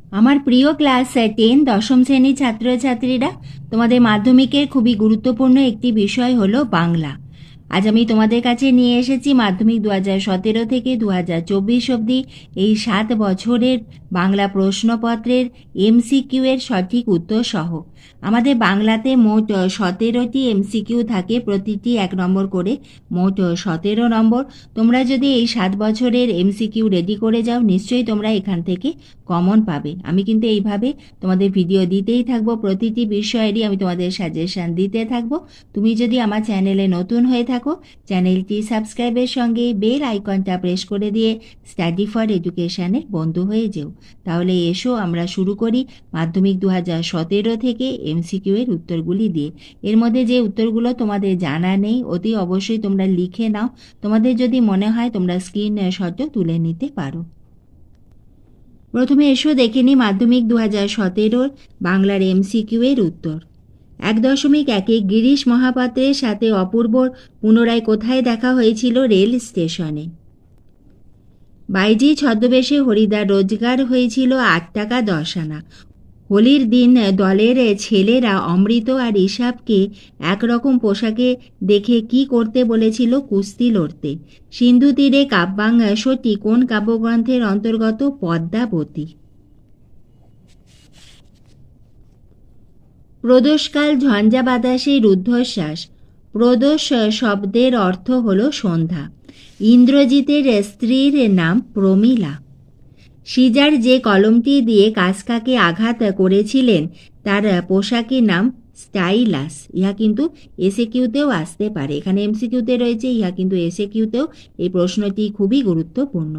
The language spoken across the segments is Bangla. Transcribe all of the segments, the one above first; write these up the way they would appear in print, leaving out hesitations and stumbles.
আমার প্রিয় ক্লাস 10 দশম শ্রেণীর ছাত্রছাত্রীরা, তোমাদের মাধ্যমিকের খুবই গুরুত্বপূর্ণ একটি বিষয় হলো বাংলা। আজ আমি তোমাদের কাছে নিয়ে এসেছি মাধ্যমিক 2017 থেকে 2024 অবধি এই 7 বছরের বাংলা প্রশ্নপত্রের এমসিকিউ এর সঠিক উত্তর সহ। আমাদের বাংলাতে মোট 17টি এমসিকিউ থাকে, প্রতিটি 1 নম্বর করে, মোট 17 নম্বর। তোমরা যদি এই 7 বছরের এমসিকিউ রেডি করে যাও, নিশ্চয়ই তোমরা এখান থেকে কমন পাবে। আমি কিন্তু এইভাবে তোমাদের ভিডিও দিতেই থাকবো, প্রতিটি বিষয়েরই আমি তোমাদের সাজেশন দিতে থাকবো। তুমি যদি আমার চ্যানেলে নতুন হয়ে থাকো, চ্যানেলটি সাবস্ক্রাইবের সঙ্গে বেল আইকনটা প্রেস করে দিয়ে স্টাডি ফর এডুকেশনের বন্ধু হয়ে যেও। তাহলে এসো আমরা শুরু করি মাধ্যমিক 2017 থেকে এমসিকিউ এর উত্তরগুলি দিয়ে। এর মধ্যে যে উত্তরগুলো তোমাদের জানা নেই, অতি অবশ্যই তোমরা লিখে নাও। তোমাদের যদি মনে হয় তোমরা স্ক্রিনশটও তুলে নিতে পারো। প্রথমে এসো দেখে নিই মাধ্যমিক 2017 বাংলার এমসিকিউ এর উত্তর। 1.1 গিরিশ মহাপাত্রের সাথে অপূর্বর পুনরায় কোথায় দেখা হয়েছিল? রেল স্টেশনে। বাইজি ছদ্মবেশে হরিদার রোজগার হয়েছিল 8 টাকা 10 আনা। হোলির দিন দলের ছেলেরা অমৃত আর ইসাবকে একরকম পোশাকে দেখে কি করতে বলেছিল? কুস্তি লড়তে। সিন্ধু তীরে কাব্যাংশটি কোন কাব্যগ্রন্থের অন্তর্গত? পদ্মাবতী। প্রদোষকাল ঝঞ্ঝা বাতাসে রুদ্ধশ্বাস। প্রদোষ শব্দের অর্থ হল সন্ধ্যা। ইন্দ্রজিতের স্ত্রীর নাম প্রমীলা। সিজার যে কলমটি দিয়ে কাসকাকে আঘাত করেছিলেন তার পোশাকের নাম স্টাইলাস। ইহা কিন্তু এসএকিউতেও আসতে পারে, এখানে এমসিকিউতে রয়েছে, ইহা কিন্তু এসএকিউতেও এই প্রশ্নটি খুবই গুরুত্বপূর্ণ।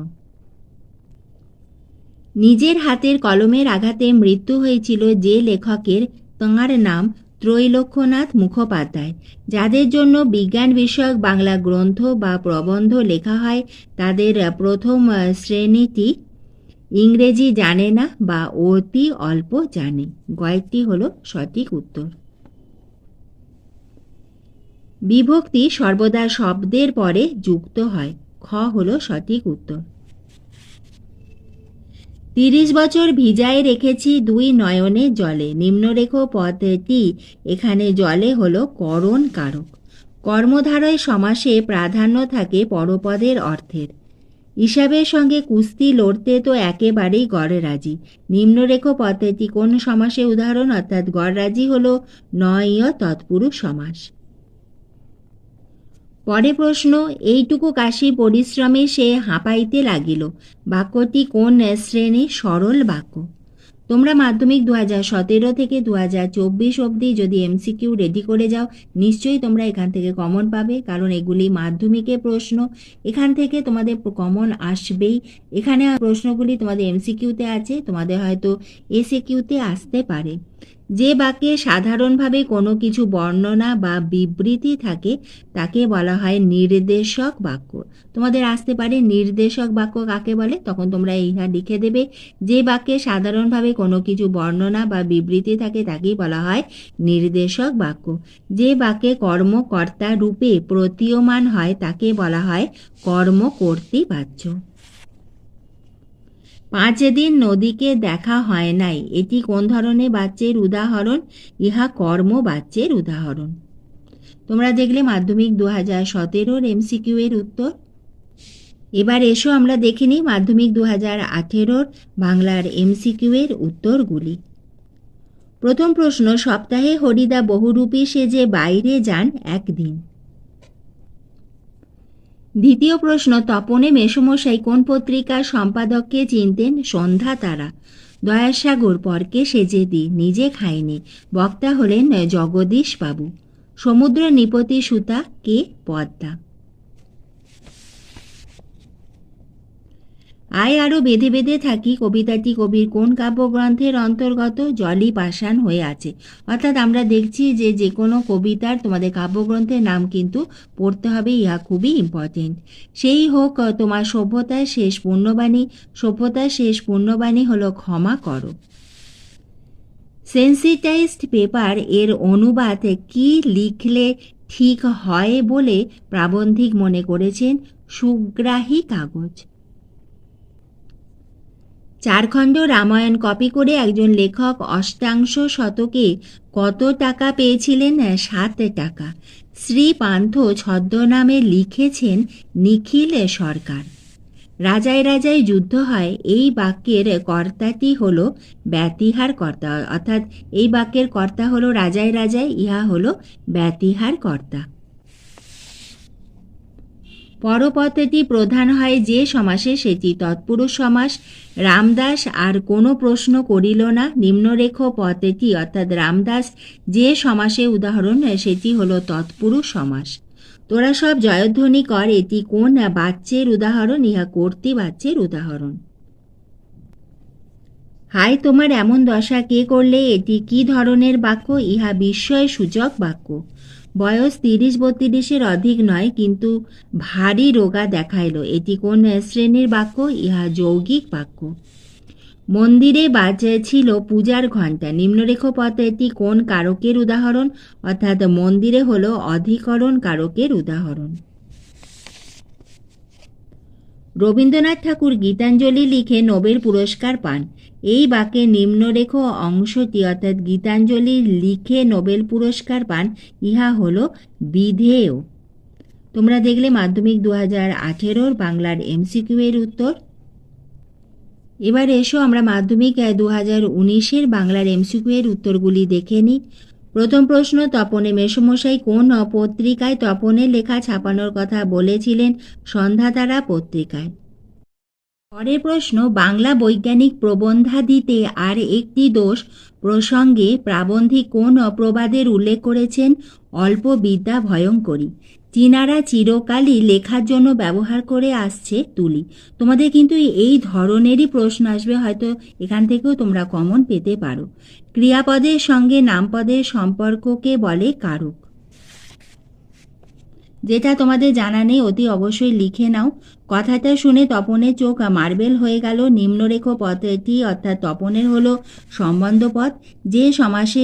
নিজের হাতের কলমের আঘাতে মৃত্যু হয়েছিল যে লেখকের, তাঁর নাম ত্রৈলোক্যনাথ মুখোপাধ্যায়। যাদের জন্য বিজ্ঞান বিষয়ক বাংলা গ্রন্থ বা প্রবন্ধ লেখা হয় তাদের প্রথম শ্রেণীটি ইংরেজি জানে না বা অতি অল্প জানে। কয়েকটি হলো সঠিক উত্তর। বিভক্তি সর্বদা শব্দের পরে যুক্ত হয়। খ হলো সঠিক উত্তর। 30 বছর ভিজায় রেখেছি 2 নয়নে জলে। নিম্নরেখ পদটি এখানে জলে হলো করণ কারক। কর্মধারয় সমাসে প্রাধান্য থাকে পরপদের অর্থের। ইসাবের সঙ্গে কুস্তি লড়তে তো একেবারেই গড়রাজি। নিম্নরেখ পদ্ধতি কোন সমাসে উদাহরণ? অর্থাৎ গড়রাজি হলো নয় তৎপুরুষ সমাস। পরে প্রশ্ন, এইটুকু কাশি পরিশ্রমে সে হাঁপাইতে লাগিল। বাক্যটি কোন শ্রেণীর? সরল বাক্য। তোমরা মাধ্যমিক 2017 থেকে 2024 অবধি যদি এমসিকিউ রেডি করে যাও, নিশ্চয়ই তোমরা এখান থেকে কমন পাবে, কারণ এগুলি মাধ্যমিকের প্রশ্ন। এখান থেকে তোমাদের কমন আসবেই। এখানে প্রশ্নগুলি তোমাদের এমসিকিউতে আছে, তোমাদের হয়তো এসএকিউতে আসতে পারে। যে বাক্যে সাধারণভাবে কোনো কিছু বর্ণনা বা বিবৃতি থাকে তাকে বলা হয় নির্দেশক বাক্য। তোমাদের আসতে পারে নির্দেশক বাক্য কাকে বলে, তখন তোমরা ইহা লিখে দেবে। যে বাক্যে সাধারণভাবে কোনো কিছু বর্ণনা বা বিবৃতি থাকে তাকেই বলা হয় নির্দেশক বাক্য। যে বাক্যে কর্মকর্তা রূপে প্রতীয়মান হয় তাকে বলা হয় কর্মকর্তৃবাচ্য। 5 দিন নদীকে দেখা হয় নাই, এটি কোন ধরনের বাচ্যের উদাহরণ? ইহা কর্মবাচ্যের উদাহরণ। তোমরা দেখলে মাধ্যমিক 2017 এমসিকিউ এর উত্তর। এবার এসো আমরা দেখে নিই মাধ্যমিক 2018 বাংলার এমসিকিউ এর উত্তরগুলি। প্রথম প্রশ্ন, সপ্তাহে হরিদা বহুরূপী সেজে বাইরে যান একদিন। দ্বিতীয় প্রশ্ন, তপনে মেসোমশাই কোন পত্রিকার সম্পাদককে চিনতেন? সন্ধ্যা তারা। দয়াসাগর পরকে সেজে দি, নিজে খায়নি। বক্তা হলেন জগদীশ বাবু। সমুদ্র নিপতি সুতা কে? পদ্মা। আয় আরও বেঁধে বেঁধে থাকি কবিতাটি কবির কোন কাব্যগ্রন্থের অন্তর্গত? জলই পাষাণ হয়ে আছে। অর্থাৎ আমরা দেখছি যে যে কোনো কবিতার তোমাদের কাব্যগ্রন্থের নাম কিন্তু পড়তে হবে, ইহা খুবই ইম্পর্টেন্ট। সেই হোক তোমার সভ্যতার শেষ পুণ্যবাণী। সভ্যতার শেষ পুণ্যবাণী হলো ক্ষমা করো। সেন্সিটাইজড পেপার এর অনুবাদ কি লিখলে ঠিক হয় বলে প্রাবন্ধিক মনে করেছেন? সুগ্রাহী কাগজ। চারখণ্ড রামায়ণ কপি করে একজন লেখক অষ্টাংশ শতকে কত টাকা পেয়েছিলেন? 7 টাকা। শ্রীপান্থ ছদ্মনামে লিখেছেন নিখিল সরকার। রাজায় রাজায় যুদ্ধ হয়, এই বাক্যের কর্তাটি হলো ব্যতিহার কর্তা, অর্থাৎ এই বাক্যের কর্তা হলো রাজায় রাজায়, ইহা হলো ব্যতিহার কর্তা। পরপদটি প্রধান হয় যে সমাসে সেটি তৎপুরুষ সমাস। রামদাস আর কোনো প্রশ্ন করিল না। নিম্নরেখ পদটি অর্থাৎ রামদাস যে সমাসে উদাহরণ সেটি হলো তৎপুরুষ সমাস। তোরা সব জয়ধ্বনি কর, এটি কোন বাচ্যের উদাহরণ? ইহা কর্তৃ বাচ্যের উদাহরণ। হায় তোমার এমন দশা কে করলে, এটি কি ধরনের বাক্য? ইহা বিস্ময় সূচক বাক্য। বয়স 30-32-এর অধিক নয়, কিন্তু ভারী রোগা দেখাইল, এটি কোন শ্রেণীর বাক্য? ইহা যৌগিক বাক্য। মন্দিরে বাজছিল পূজার ঘণ্টা। নিম্নরেখ পদটি কোন কারকের উদাহরণ? অর্থাৎ মন্দিরে হলো অধিকরণ কারকের উদাহরণ। রবীন্দ্রনাথ ঠাকুর গীতাঞ্জলি লিখে নোবেল পুরস্কার পান। এই বাক্যে নিম্নরেখ অংশটি অর্থাৎ গীতাঞ্জলি লিখে নোবেল পুরস্কার পান, ইহা হলো বিধেয়। তোমরা দেখলে মাধ্যমিক 2018 বাংলার এমসিকিউ এর উত্তর। এবার এসো আমরা মাধ্যমিক 2019 বাংলার এমসিকিউ এর উত্তরগুলি দেখে নিই। প্রথম প্রশ্ন, তপনে মেসোমশাই কোন পত্রিকায় তপনের লেখা ছাপানোর কথা বলেছিলেন? সন্ধ্যাতারা পত্রিকায়। পরের প্রশ্ন, বাংলা বৈজ্ঞানিক প্রবন্ধাদিতে আর একটি দোষ প্রসঙ্গে প্রাবন্ধিক কোন প্রবাদের উল্লেখ করেছেন? অল্প বিদ্যা ভয়ঙ্করী। চীনারা চিরকালই লেখার জন্য ব্যবহার করে আসছে তুলি। তোমাদের কিন্তু এই ধরনেরই প্রশ্ন আসবে, হয়তো এখান থেকেও তোমরা কমন পেতে পারো। ক্রিয়াপদের সঙ্গে নামপদের সম্পর্ককে বলে কারক। যেটা তোমাদের জানা নেই অতি অবশ্যই লিখে নাও। কথাটা শুনে তপনের চোখ মার্বেল হয়ে গেল। নিম্নরেখ পদটি অর্থাৎ তপনের হলো সম্বন্ধ পদ। যে সমাসে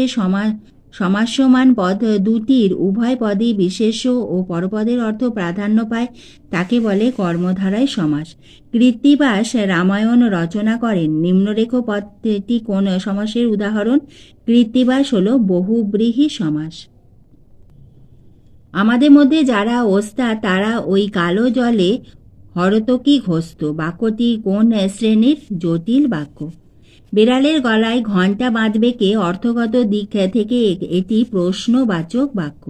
সমাস্যমান পদ দুটির উভয় পদই বিশেষ্য ও পরপদের অর্থ প্রাধান্য পায় তাকে বলে কর্মধারায় সমাস। কৃত্তিবাস রামায়ণ রচনা করেন। নিম্নরেখ পদটি কোন সমাসের উদাহরণ? কৃত্তিবাস হলো বহুব্রীহি সমাস। আমাদের মধ্যে যারা ওস্তাদ তারা ওই কালো জলে হরতকি ঘষত। বাক্যটি কোন শ্রেণীর? জটিল বাক্য। বিড়ালের গলায় ঘণ্টা বাঁধবে কে? অর্থগত দিক থেকে এটি প্রশ্নবাচক বাক্য।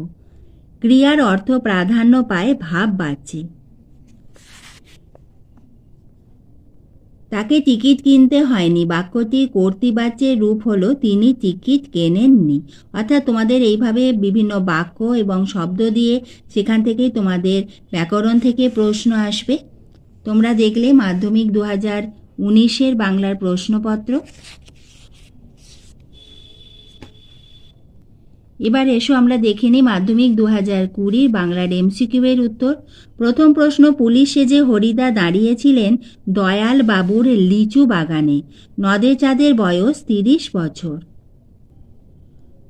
ক্রিয়ার অর্থ প্রাধান্য পায় ভাববাচ্যে। তাকে টিকিট কিনতে হয়নি। বাক্যটি কর্তৃবাচ্যের রূপ হলো তিনি টিকিট কেনেননি। অর্থাৎ তোমাদের এইভাবে বিভিন্ন বাক্য এবং শব্দ দিয়ে সেখান থেকেই তোমাদের ব্যাকরণ থেকে প্রশ্ন আসবে। তোমরা দেখলে মাধ্যমিক 2019 বাংলার প্রশ্নপত্র। এবার এসো আমরা দেখে নিই মাধ্যমিক 2020 বাংলার এমসিকিউ এর উত্তর। প্রথম প্রশ্ন, পুলিশ সেজে হরিদা দাঁড়িয়েছিলেন দয়াল বাবুর লিচু বাগানে। নদে চাঁদের বয়স 30 বছর।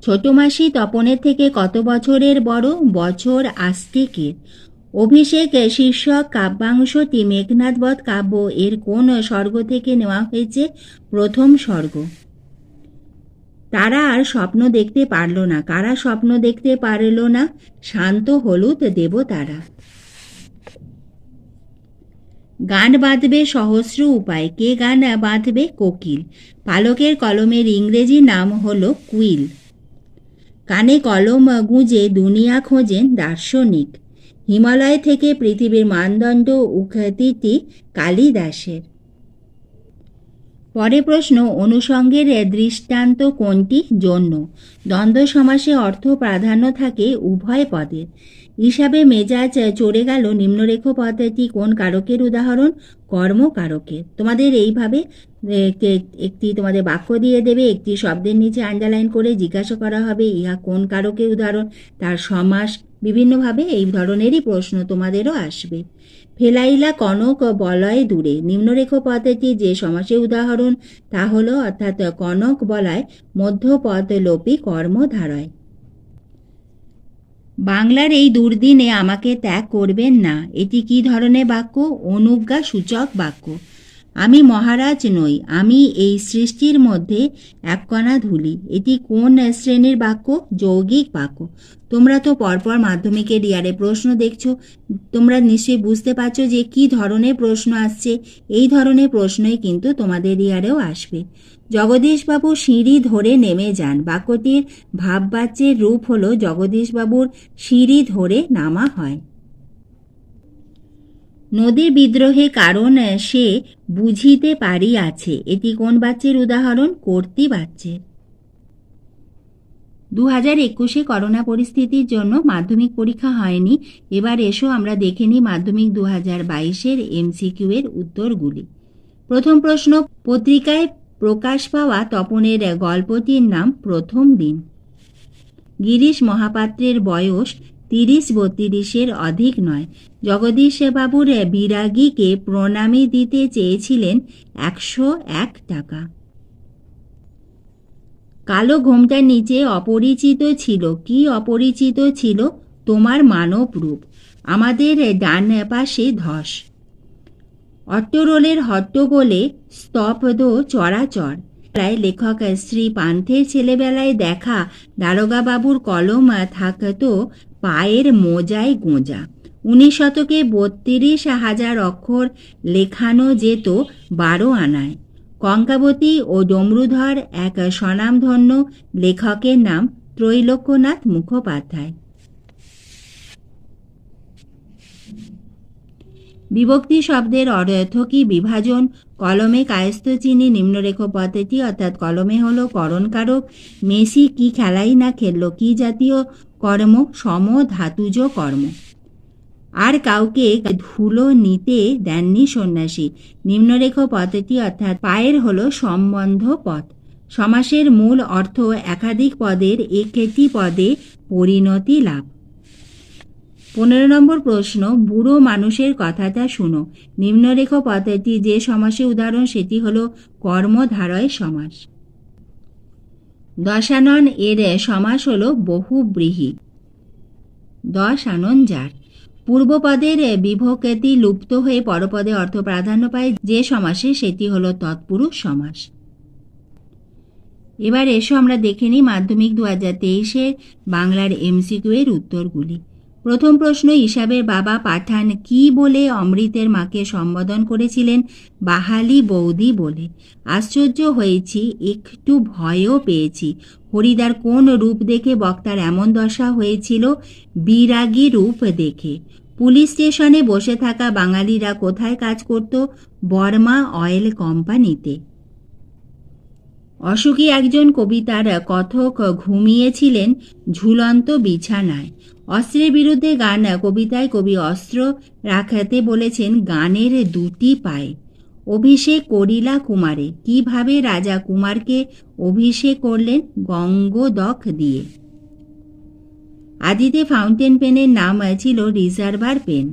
ছোট মাসি তপনের থেকে কত বছরের বড়? বছর আস্তিকের। অভিষেক শীর্ষক কাব্যাংশটি মেঘনাদবধ কাব্য এর কোন স্বর্গ থেকে নেওয়া হয়েছে? প্রথম স্বর্গ। তারা আর স্বপ্ন দেখতে পারল না। কারা স্বপ্ন দেখতে পারল না? শান্ত হলুদ দেবতারা। গান বাঁধবে সহস্র উপায়। কে গান বাঁধবে? কোকিল। পালকের কলমের ইংরেজি নাম হলো কুইল। কানে কলম গুঁজে দুনিয়া খোঁজেন দার্শনিক। হিমালয় থেকে পৃথিবীর মানদণ্ড উক্তিটি কালিদাসের। পরে প্রশ্ন, অনুষঙ্গের দৃষ্টান্ত কোনটি? জন্য। দ্বন্দ্ব সমাসে অর্থ প্রাধান্য থাকে উভয় পদের। হিসাবে মেজাজ চড়ে গেল। নিম্নরেখ পদটি কোন কারকের উদাহরণ? কর্মকারকের। তোমাদের এইভাবে একটি তোমাদের বাক্য দিয়ে দেবে, একটি শব্দের নিচে আন্ডারলাইন করে জিজ্ঞাসা করা হবে ইহা কোন কারকের উদাহরণ, তার সমাস। বিভিন্নভাবে এই ধরনেরই প্রশ্ন তোমাদেরও আসবে। ফেলাইলা কনক বলয় দূরে। নিম্নরেখ পদটি যে সমাসের উদাহরণ তা হলো অর্থাৎ কনক বলয় মধ্যপদ লোপী কর্মধারয়। বাংলার এই দুর্দিনে আমাকে ত্যাগ করবেন না, এটি কি ধরনের বাক্য? অনুজ্ঞা সূচক বাক্য। আমি মহারাজ নই, আমি এই সৃষ্টির মধ্যে এক কণা ধুলি। এটি কোন শ্রেণীর বাক্য? যৌগিক বাক্য। তোমরা তো পরপর মাধ্যমিকের ইয়ারে প্রশ্ন দেখছো, তোমরা নিশ্চয়ই বুঝতে পারছো যে কি ধরনের প্রশ্ন আসছে। এই ধরনের প্রশ্নই কিন্তু তোমাদের ইয়ারেও আসবে। জগদীশবাবু সিঁড়ি ধরে নেমে যান, বাক্যটির ভাববাচ্যের রূপ হলো জগদীশবাবুর সিঁড়ি ধরে নামা হয়। নদীর বিদ্রোহে কারণ সে বুঝিতে পারিয়াছে, এটি কোন বাচ্যের উদাহরণ? কর্তৃ বাচ্যের। 2021 করোনা পরিস্থিতির জন্য মাধ্যমিক পরীক্ষা হয়নি। এবার এসো আমরা দেখে নিই মাধ্যমিক 2022-এর MCQ এর উত্তরগুলি। প্রথম প্রশ্ন, পত্রিকায় প্রকাশ পাওয়া তপনের গল্পটির নাম প্রথম দিন। গিরিশ মহাপাত্রের বয়স 30-32-এর অধিক নয়। জগদীশবাবুর বিরাগীকে প্রণামী দিতে চেয়েছিলেন 101 টাকা। কালো ঘোমটার নিচে অপরিচিত ছিল। কি অপরিচিত ছিল? তোমার মানব রূপ। আমাদের ডান পাশে ধস। অট্টরোলের হট্টগোলে স্তব্ধ চরাচর। লেখক শ্রী পান্থের ছেলেবেলায় দেখা দারোগাবাবুর কলম থাকতো পায়ের মোজায় গোঁজা। 19 শতকে 32,000 অক্ষর লেখানো যেত 12 আনায়। কঙ্কাবতী ও ডমরুধর এক স্বনামধন্য লেখকের নাম ত্রৈলোক্যনাথ মুখোপাধ্যায়। বিভক্তি শব্দের অর্থ কি? বিভাজন। কলমে কায়স্থ চিহ্নে নিম্নরেখ পদ্ধতি, অর্থাৎ কলমে হলো করণকারক। মেসি কি খেলাই না খেললো? কি জাতীয় কর্ম? সম ধাতুজ কর্ম। আর কাউকে ধুলো নিতে দেননি সন্ন্যাসী। নিম্নরেখ পদ্ধতি, অর্থাৎ পায়ের হলো সম্বন্ধ পদ। সমাসের মূল অর্থ একাধিক পদের একটি পদে পরিণতি লাভ। 15 নম্বর প্রশ্ন, বুড়ো মানুষের কথাটা শুনো। নিম্নরেখ পদ্ধতি যে সমাসের উদাহরণ সেটি হলো কর্মধারয় সমাস। দশানন এর সমাস হলো বহুব্রীহি। 10 আনন যার। পূর্বপদের বিভক্তি লুপ্ত হয়ে পরপদে অর্থ প্রাধান্য পায় যে সমাসে, সেটি হলো তৎপুরুষ সমাস। এবার এসো আমরা দেখে নিই মাধ্যমিক 2023-এর বাংলার MCQ এর উত্তরগুলি। প্রথম প্রশ্ন, ইসাবের বাবা পাঠান কি বলে অমৃতের মাকে সম্বোধন করেছিলেন? বাহালি বৌদি বলে। আশ্চর্য হয়েছি, একটু ভয়ও পেয়েছি। হরিদার কোন রূপ দেখে বক্তার এমন দশা হয়েছিল? বিরাগী রূপ দেখে। পুলিশ স্টেশনে বসে থাকা বাঙালিরা কোথায় কাজ করত? বর্মা অয়েল কোম্পানিতে। অসুখী একজন কবিতার কথক ঘুমিয়েছিলেন ঝুলন্ত বিছানায়। অস্ত্রের বিরুদ্ধে গান কবিতায় কবি অস্ত্র রাখাতে বলেছেন গানের দুটি পায়ে। অভিষেক করিলা কুমারে। কিভাবে রাজা কুমারকে অভিষেক করলেন? গঙ্গোদক দিয়ে। আদিতে ফাউন্টেন পেনের নাম ছিল রিজার্ভার পেন।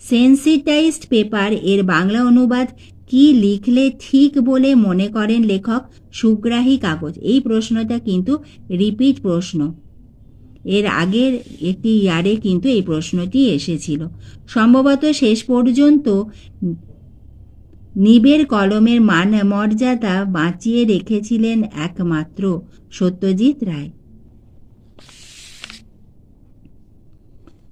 সেন্সিটাইজড পেপার এর বাংলা অনুবাদ কি লিখলে ঠিক বলে মনে করেন লেখক? সুগ্রাহী কাগজ। এই প্রশ্নটা কিন্তু রিপিট প্রশ্ন, এর আগের একটি ইয়ারে কিন্তু এই প্রশ্নটি এসেছিল। সম্ভবত শেষ পর্যন্ত নিবের কলমের মান মর্যাদা বাঁচিয়ে রেখেছিলেন একমাত্র সত্যজিৎ রায়।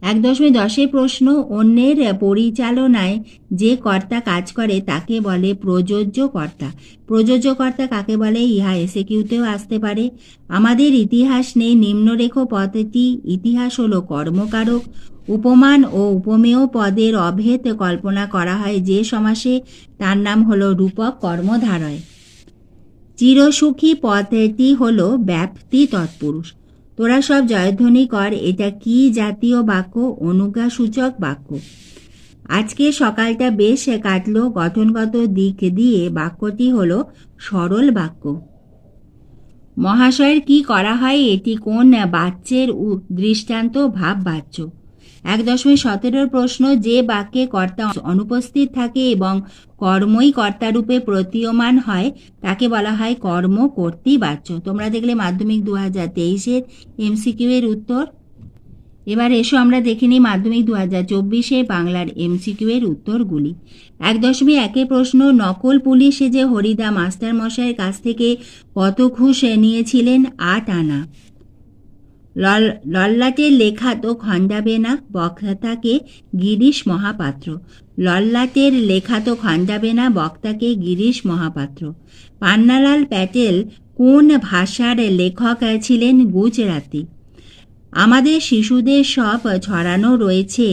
1.10 প্রশ্ন, অন্যের পরিচালনায় যে কর্তা কাজ করে তাকে বলে প্রযোজ্য কর্তা। প্রযোজ্য কর্তা কাকে বলে? ইহা এসএকিউতেও আসতে পারে। আমাদের ইতিহাস নেই। নিম্নরেখ পদ্ধতি। ইতিহাস হলো কর্মকারক। উপমান ও উপমেয় পদের অভেদ কল্পনা করা হয় যে সমাসে, তার নাম হলো রূপক কর্মধারয়। চিরসুখী পদ্ধতি হলো ব্যাপ্তি তৎপুরুষ। তোরা সব জয়ধ্বনি কর। এটা কি জাতীয় বাক্য? অনুজ্ঞাসূচক বাক্য। আজকে সকালটা বেশ কাটলো। গঠনগত দিক দিয়ে বাক্যটি হলো সরল বাক্য। মহাশয়ের কি করা হয়? এটি কোন বাচ্যের দৃষ্টান্ত? ভাব বাচ্য। 1.17 প্রশ্ন, যে বাক্যে কর্তা অনুপস্থিত থাকে এবং কর্মই কর্তারূপে প্রতীয়মান হয় তাকে বলা হয় কর্মকর্তৃবাচ্য। তোমরা দেখলে মাধ্যমিক 2023-এর MCQ এর উত্তর। এবার এসো আমরা দেখে নিই মাধ্যমিক 2024-এ বাংলার এমসিকিউ এর উত্তরগুলি। 1.1 প্রশ্ন, নকল পুলিশ সেজে হরিদা মাস্টার মশাইয়ের কাছ থেকে কত ঘুষ নিয়েছিলেন? 8 আনা। লল্লাটের লেখা তো খণ্ডাবে না, বক্তাকে গিরিশ মহাপাত্র। লল্লাটের লেখা তো খণ্ডাবে না, বক্তাকে গিরিশ মহাপাত্র। পান্নালাল প্যাটেল কোন ভাষার লেখক ছিলেন? গুজরাতি। আমাদের শিশুদের সব ছড়ানো রয়েছে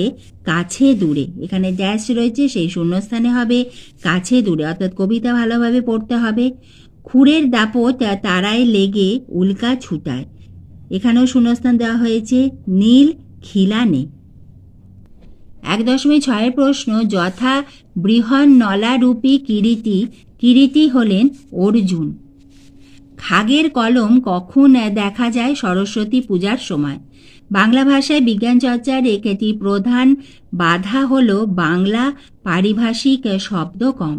কাছে দূরে, এখানে ড্যাশ রয়েছে, সেই শূন্যস্থানে হবে কাছে দূরে, অর্থাৎ কবিতা ভালোভাবে পড়তে হবে। খুরের দাপট তারায় লেগে উল্কা ছুটায়, এখানেও শূন্যস্থান দেওয়া হয়েছে নীল খিলানে। 1.6 প্রশ্ন, যথা বৃহন্নলারূপী কিরীটি, কিরীটি হলেন অর্জুন। খাগের কলম কখন দেখা যায়? সরস্বতী পূজার সময়। বাংলা ভাষায় বিজ্ঞান চর্চার একটি প্রধান বাধা হল বাংলা পারিভাষিক শব্দ কম।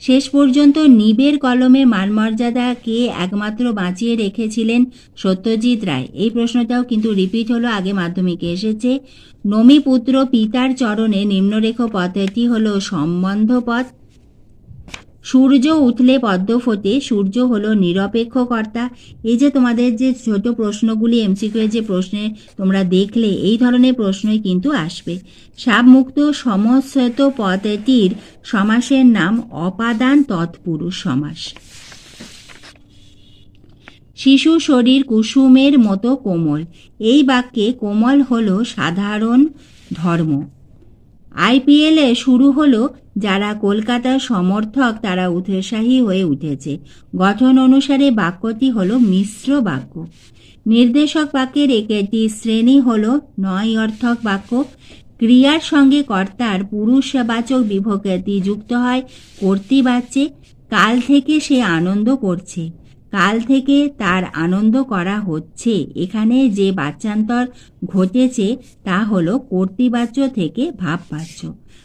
শেষ পর্যন্ত নিবের কলমের মানমর্যাদা কে একমাত্র বাঁচিয়ে রেখেছিলেন? সত্যজিৎ রায়। এই প্রশ্নটাও কিন্তু রিপিট হলো, আগে মাধ্যমিকে এসেছে। নমিপুত্র পিতার চরণে নিম্নরেখ পথটি হলো সম্বন্ধ পথ। সূর্য উঠলে পদ্ম ফোটে, সূর্য হলো নিরপেক্ষ কর্তা। এই যে তোমাদের যে ছোট প্রশ্নগুলি এমসিকিউ যে প্রশ্নে তোমরা দেখলে, এই ধরনের প্রশ্নই কিন্তু আসবে। সাবমুক্ত সমস্ত পদটির সমাসের নাম অপাদান তৎপুরুষ সমাস। শিশু শরীর কুসুমের মতো কোমল, এই বাক্যে কোমল হলো সাধারণ ধর্ম। আইপিএল শুরু হলো, যারা কলকাতার সমর্থক তারা উৎসাহী হয়ে উঠেছে। গঠন অনুসারে বাক্যটি হলো মিশ্র বাক্য। নির্দেশক বাক্যের একটি শ্রেণী হলো নয়অর্থক বাক্য। ক্রিয়ার সঙ্গে কর্তার পুরুষবাচক বিভক্তি যুক্ত হয় কর্তৃবাচ্যে। কাল থেকে সে আনন্দ করছে, কাল থেকে তার আনন্দ করা হচ্ছে, এখানে যে বাচ্যান্তর ঘটেছে তা হলো কর্তৃবাচ্য থেকে ভাববাচ্য।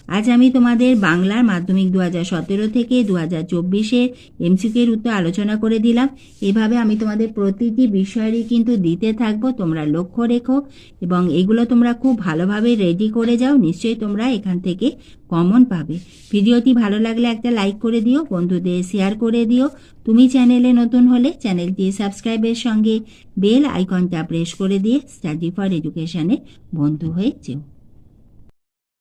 আজ আমি তোমাদের বাংলার মাধ্যমিক 2017 থেকে 2024-এর এমসিকিউর উত্তর আলোচনা করে দিলাম। এভাবে আমি তোমাদের প্রতিটি বিষয়েরই কিন্তু দিতে থাকবো, তোমরা লক্ষ্য রেখো এবং এগুলো তোমরা খুব ভালোভাবে রেডি করে যাও, নিশ্চয়ই তোমরা এখান থেকে কমন পাবে। ভিডিওটি ভালো লাগলে একটা লাইক করে দিও, বন্ধুদের শেয়ার করে দিও। তুমি চ্যানেলে নতুন হলে চ্যানেলটি সাবস্ক্রাইবের সঙ্গে বেল আইকনটা প্রেস করে দিয়ে স্টাডি ফর এডুকেশনে বন্ধু হয়ে যেও।